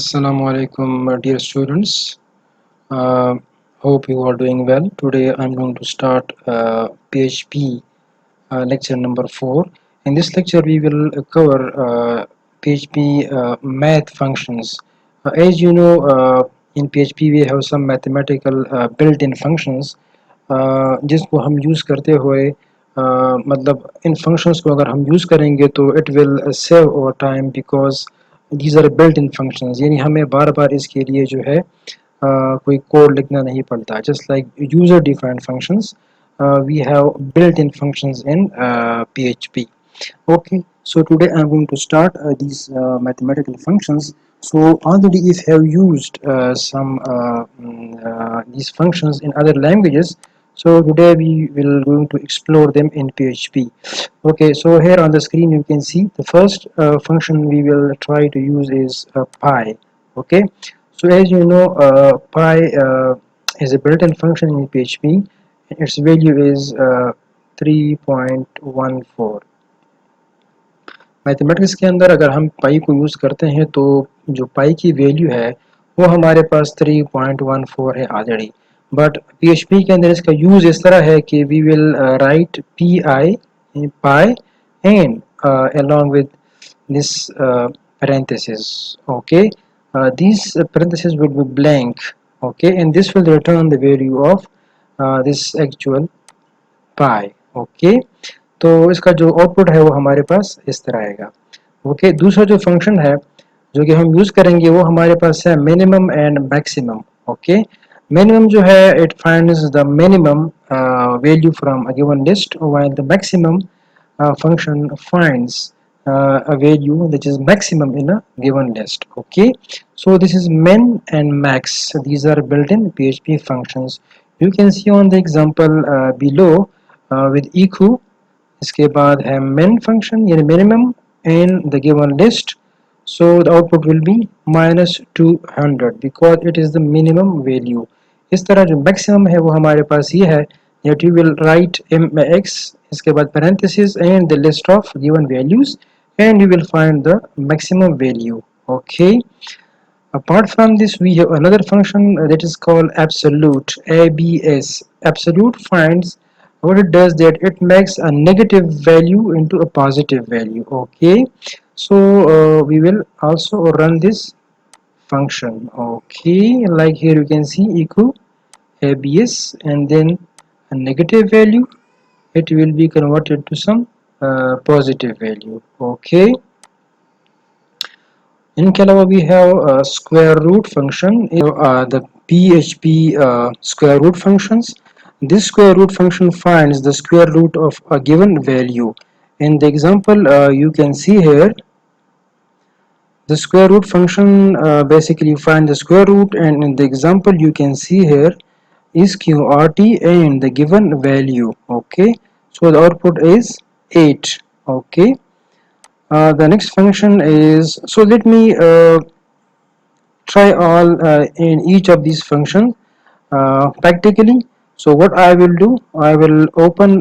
Assalamu alaikum, dear students. Uh, Hope you are doing well. Today I'm going to start PHP lecture number 4. In this lecture, we will cover PHP math functions. As you know, in PHP we have some mathematical built-in functions जिसको हम use करते हुए मतलब इन functions को अगर हम use करेंगे तो it will save over time because these are built in functions, यानी हमें बार बार इसके लिए जो है कोई कोड लिखना नहीं पड़ता. Just like user defined functions, we have built-in functions in PHP. Okay, so today I'm going to start these mathematical functions. So already if you have used some these functions in other languages, so today we will going to explore them in PHP. Okay, so here on the screen you can see the first function we will try to use is pi. Okay, so as you know, pi is a built-in function in PHP. Its value is 3.14. Mathematics के अंदर अगर हम पाई को use करते हैं तो जो पाई की वैल्यू है वो हमारे पास 3.14 है ऑलरेडी. बट पीएचपी के अंदर इसका यूज़ इस तरह है कि we will write P I pi and along with this parenthesis. Okay, these parentheses will be blank. Okay, and this will return the value of this actual pi. Okay, तो इसका जो आउटपुट है वो हमारे पास इस तरह आएगा. ओके, दूसरा जो फंक्शन है जो कि हम यूज़ करेंगे वो हमारे पास है minimum and maximum. Okay, minimum जो है it finds the minimum value from a given list, while the maximum function finds a value which is maximum in a given list. Okay, so this is min and max. These are built-in PHP functions. You can see on the example below with echo. इसके बाद है min function यानी minimum in the given list, so the output will be -200 because it is the minimum value. इस तरह जो maximum है वो हमारे पास ये है that you will write max इसके बाद parenthesis and the list of given values and you will find the maximum value. Okay, apart from this we have another function that is called absolute, abs. Absolute finds what it does that it makes a negative value into a positive value. Okay, so we will also run this function. Okay, like here you can see echo abs and then a negative value, it will be converted to some positive value. Okay, इनके अलावा we have a square root function, the PHP square root functions. This square root function finds the square root of a given value. In the example you can see here the square root function basically find the square root, and in the example you can see here is qrt and the given value. Okay, so the output is 8. Okay, the next function is, so let me try all in each of these functions practically. So what I will do, I will open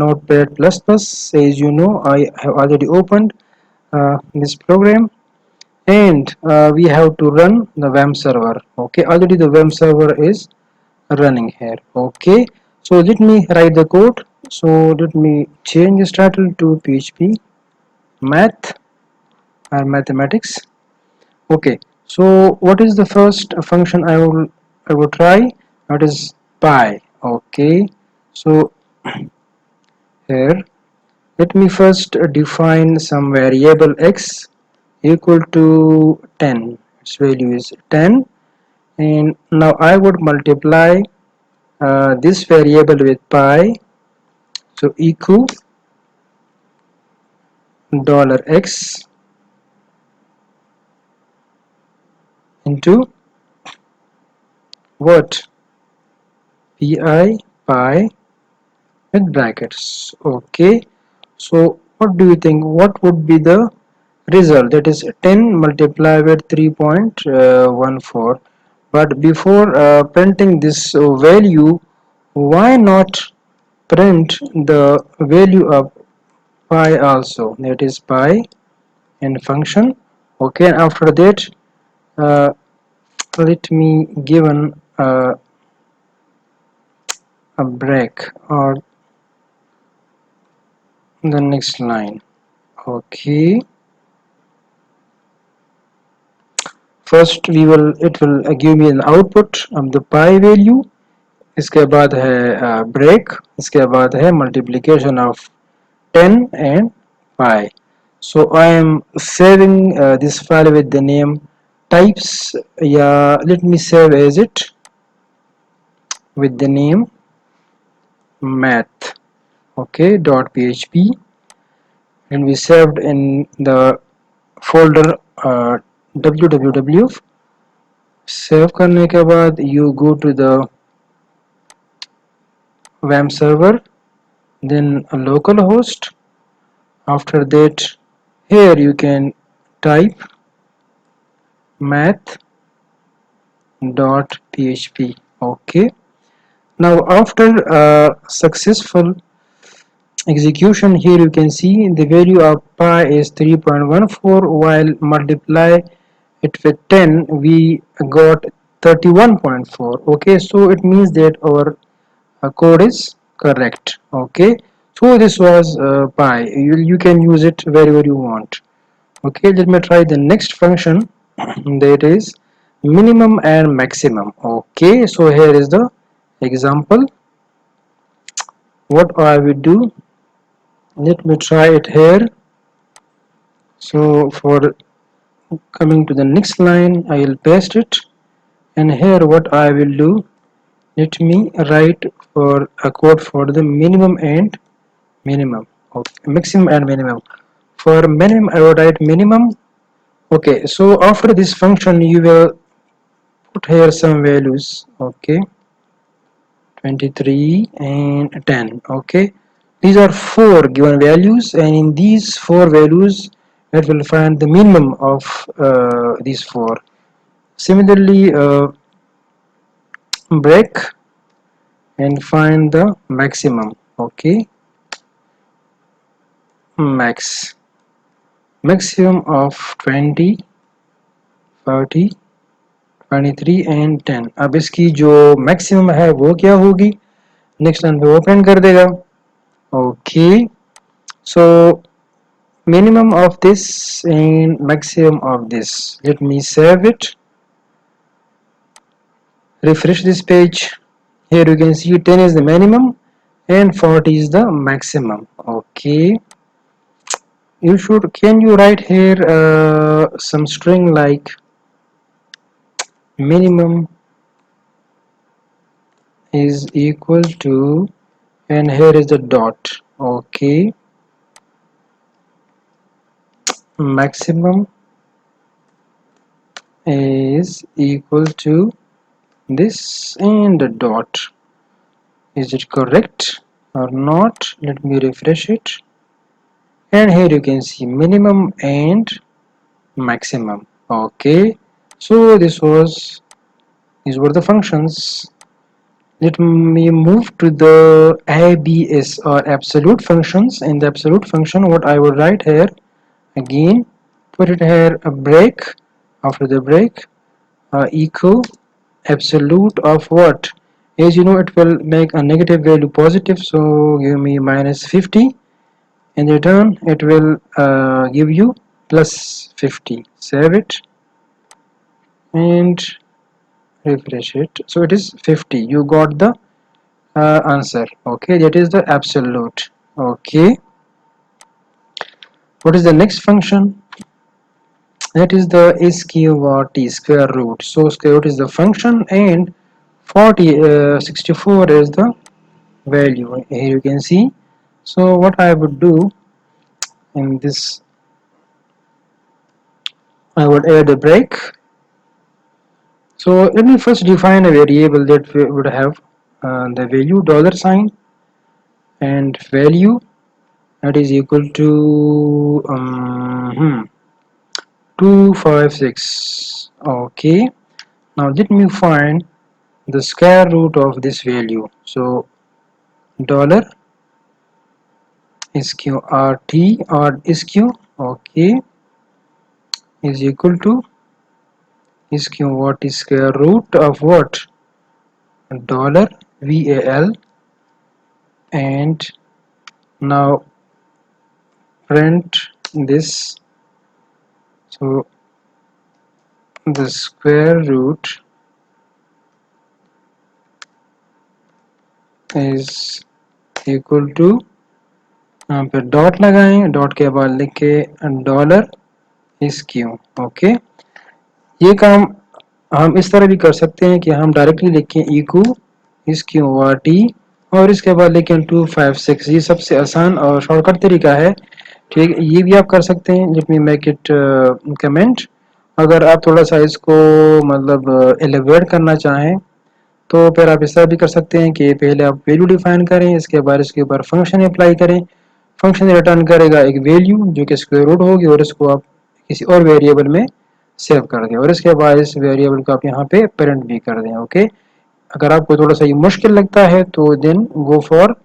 notepad plus plus. As you know, I have already opened this program, and we have to run the WAM server. Okay, already the WAM server is running here. Okay, so let me write the code. So let me change this title to PHP math or mathematics. Okay, so what is the first function I will try? That is pi. Okay, so here let me first define some variable x equal to 10. Its value is 10, and now I would multiply this variable with pi. So equal $x into what? pi with brackets. Okay, so what do you think, what would be the result? That is 10 multiplied with 3.14. But before printing this value, why not print the value of pi also? That is pi and function. Okay, and after that uh, let me given a break or the next line. Okay, first we will it will give me an output of the pi value. इसके बाद है break, इसके बाद है multiplication of 10 and pi. So I am saving this file with the name types. Yeah, let me save as it with the name math. Okay, .php, and we saved in the folder www. Save करने के बाद you go to the WAM server, then a localhost. After that, here you can type math.php. Okay, now after successful execution, here you can see the value of pi is 3.14, while multiply it with 10 we got 31.4. okay, so it means that our code is correct. Okay, so this was pi. You can use it wherever you want. Okay, let me try the next function that is minimum and maximum. Okay, so here is the example. What I will do, let me try it here. So for coming to the next line, I will paste it, and here what I will do, let me write for a code for the minimum and minimum. Okay, maximum and minimum. For minimum I will write minimum. Okay, so after this function you will put here some values. Okay, 23 and 10. Okay, these are four given values, and in these four values it will find the minimum of these four. Similarly, break and find the maximum. Okay, maximum of 20, 30, 23 and 10. अब इसकी जो maximum है वो क्या होगी, next line पे वो print कर देगा. Okay, so minimum of this and maximum of this. Let me save it, refresh this page. Here you can see 10 is the minimum and 40 is the maximum. Okay, can you write here some string like minimum is equal to, and here is the dot. Okay, maximum is equal to this and the dot. Is it correct or not? Let me refresh it, and here you can see minimum and maximum. Okay, so these were the functions. Let me move to the ABS or absolute functions. In the absolute function, what I will write here again, put it here a break. After the break, echo absolute of what? As you know, it will make a negative value positive, so give me minus 50. In return, it will give you plus 50. Save it and refresh it. So it is 50. You got the answer. Okay, that is the absolute. Okay, what is the next function? That is the sqrt, square root. So square root is the function, and 64 is the value. Here you can see. So what I would do in this, I would add a break. So let me first define a variable that would have the value dollar sign and value that is equal to 256. Okay, now let me find the square root of this value. So dollar sqrt or sq, okay, is equal to is क्यों, what is square root of what, dollar VAL, and now print this. So the square root is equal to, यहाँ पे dot लगाएं, dot के बाद लिखे dollar is Q. Okay, ये काम हम इस तरह भी कर सकते हैं कि हम डायरेक्टली लिखें इक्वू इस क्यू आर टी और इसके बाद लिखें 256। ये सबसे आसान और शॉर्टकट तरीका है। ठीक, ये भी आप कर सकते हैं। Let me make it comment. अगर आप थोड़ा सा इसको मतलब एलिवेट करना चाहें तो फिर आप इस तरह भी कर सकते हैं कि पहले आप वैल्यू डिफाइन करें, इसके बाद इसके ऊपर फंक्शन अप्लाई करें। फंक्शन रिटर्न करेगा एक वैल्यू जो कि स्क्वायर रूट होगी और इसको आप किसी और वेरिएबल में सेव कर दें और इसके बाद इस वेरिएबल को आप यहाँ पे पेरेंट भी कर दें। ओके, अगर आपको थोड़ा सा ये मुश्किल लगता है तो then go for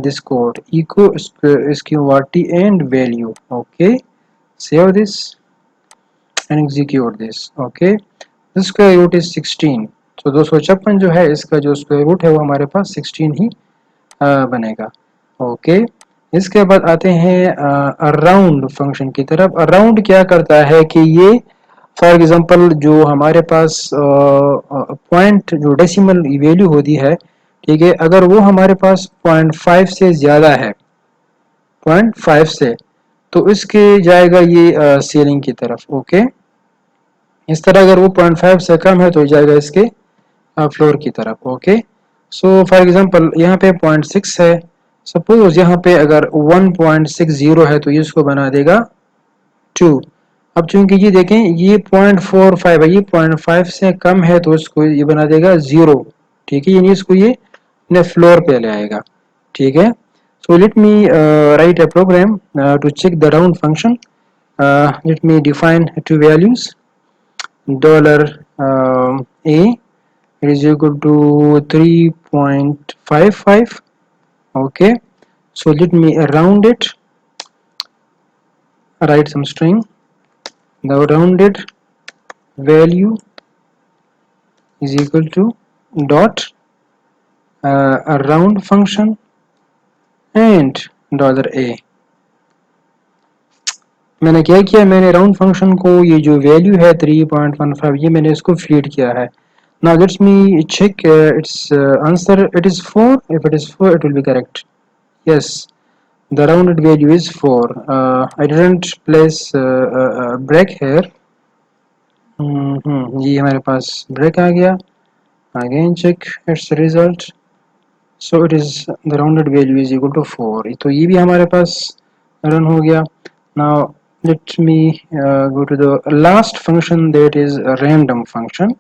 this code echo sqrt and value. Okay, save this and execute this. Okay, the square root is 16. तो 256 जो है इसका जो स्क्वायर रूट है वो हमारे पास 16 ही बनेगा। ओके, इसके बाद आते हैं अराउंड फंक्शन की तरफ। अराउंड क्या करता है कि ये फॉर एग्जांपल जो हमारे पास पॉइंट जो डेसिमल वैल्यू होती है, ठीक है, अगर वो हमारे पास 0.5 से ज़्यादा है, 0.5 से, तो इसके जाएगा ये सीलिंग की तरफ। ओके, इस तरह अगर वो 0.5 से कम है तो जाएगा इसके फ्लोर की तरफ। ओके, सो फॉर एग्जांपल यहाँ पे 0.6 है, सपोज यहाँ पे अगर 1.60 है तो ये इसको बना देगा 2। अब चूंकि ये देखें ये 0.45 है, ये 0.5 से कम है तो इसको ये बना देगा 0। ठीक है, यानी इसको ये अपने फ्लोर पे ले आएगा। ठीक है, so let me write a program to check the round function. Let me define two values. Dollar a is equal to 3.55. Okay, so let me round it, write some string. The rounded value is equal to dot a round function and $a। मैंने क्या किया, मैंने round function को ये जो value है 3.15 ये मैंने इसको फीड किया है। Now let me check its answer. It is 4. If it is 4 it will be correct. Yes, the rounded value is 4. I didn't place break here. ये हमारे पास break आ गया। Again check its result. So it is the rounded value is equal to 4. तो ये भी हमारे पास run हो गया। Now let me go to the last function, that is a random function.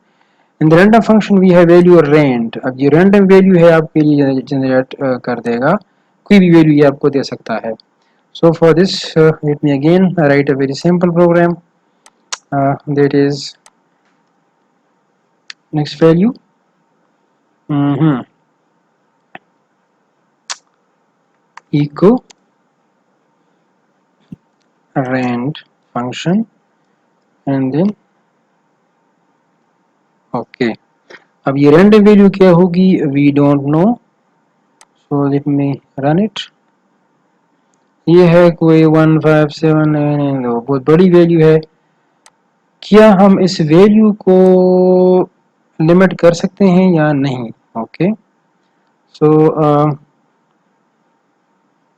In the random function we have value rand. अब ये random value है आपके लिए जनरेट कर देगा, कोई भी वैल्यू ये आपको दे सकता है। So for this let me again write a very simple program that is next value echo rand function and then okay। अब ये random value क्या होगी we don't know, so let me run it। ये है कोई 1579, बहुत बड़ी value है। क्या हम इस वैल्यू को लिमिट कर सकते हैं या नहीं? Okay, so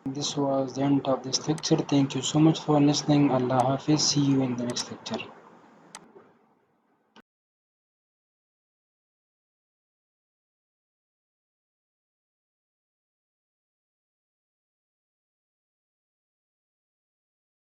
this was the end of this lecture. Thank you so much for listening. Allah Hafiz. See you in the next lecture.